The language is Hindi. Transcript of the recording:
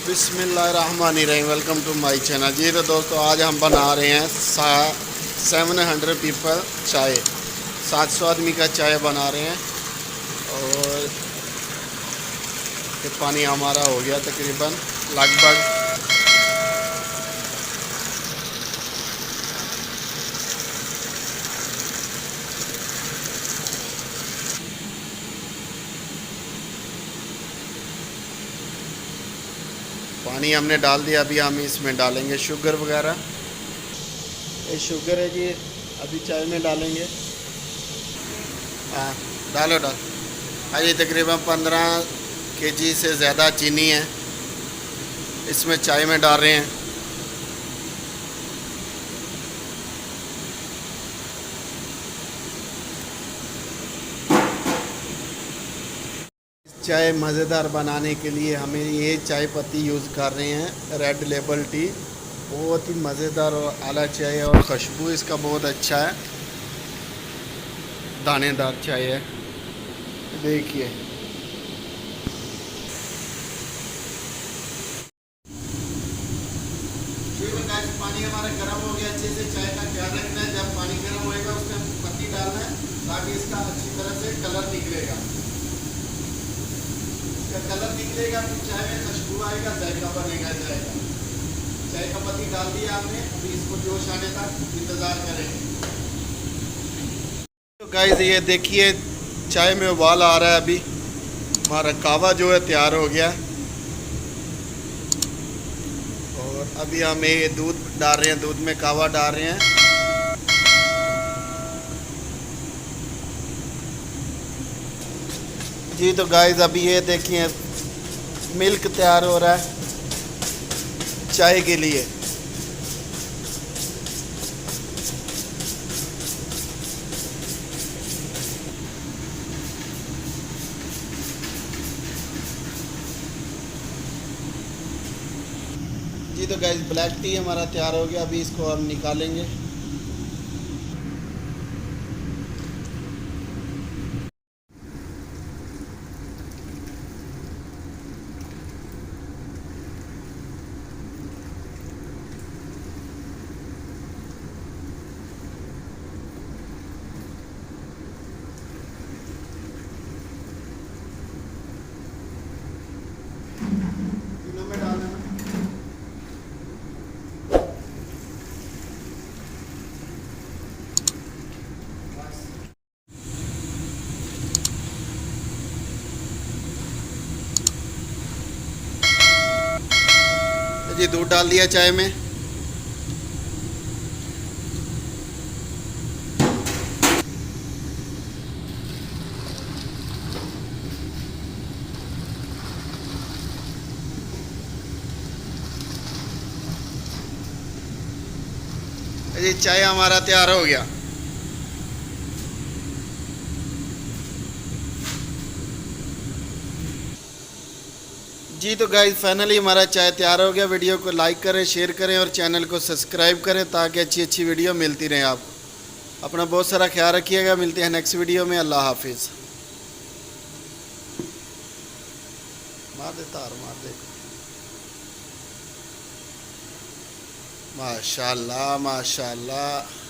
बिस्मिल्लाहिर्रहमानिर्रहीम। Welcome to my channel. जी तो दोस्तों, आज हम बना रहे हैं 700 पीपल चाय, 700 आदमी का चाय बना रहे हैं। और ये पानी हमारा हो गया तकरीबन लगभग पानी हमने डाल दिया। अभी हम इसमें डालेंगे शुगर वगैरह। ये शुगर है जी, अभी चाय में डालेंगे। हाँ, डालो डाल। हाँ जी, तकरीबन 15 kg से ज़्यादा चीनी है, इसमें चाय में डाल रहे हैं। चाय मज़ेदार बनाने के लिए हमें ये चाय पत्ती यूज़ कर रहे हैं, रेड लेबल टी। बहुत ही मज़ेदार और आला चाय है और खुशबू इसका बहुत अच्छा है, दानेदार चाय है। देखिए पानी हमारा गर्म हो गया। अच्छे से चाय का ख्याल रखना है, जब पानी गर्म होएगा उसमें पत्ती डालना है ताकि इसका अच्छी तरह से कलर निकलेगा। इसका कलर निकलेगा फिर चाय में खुशबू आएगा, जायका बनेगा चाय का। चाय का पत्ती डाल दिया आपने, अभी इसको जोश आने तक इंतज़ार करेंगे। तो गाइस ये देखिए, चाय में उबाल आ रहा है। अभी हमारा कहवा जो है तैयार हो गया। और अभी हम ये दूध डाल रहे हैं, दूध में कहवा डाल रहे हैं। जी तो गाइस अभी ये देखिए, मिल्क तैयार हो रहा है चाय के लिए। जी तो गाइस ब्लैक टी हमारा तैयार हो गया। अभी इसको हम निकालेंगे। तीनों में डाल देना। जी दूध डाल दिया चाय में। जी चाय हमारा तैयार हो गया। जी तो गाइस फाइनली हमारा चाय तैयार हो गया। वीडियो को लाइक करें, शेयर करें और चैनल को सब्सक्राइब करें ताकि अच्छी अच्छी वीडियो मिलती रहे आपको। अपना बहुत सारा ख्याल रखिएगा। मिलते हैं नेक्स्ट वीडियो में। अल्लाह हाफिज़। मार दे तार, मार दे। माशाल्लाह माशाल्लाह।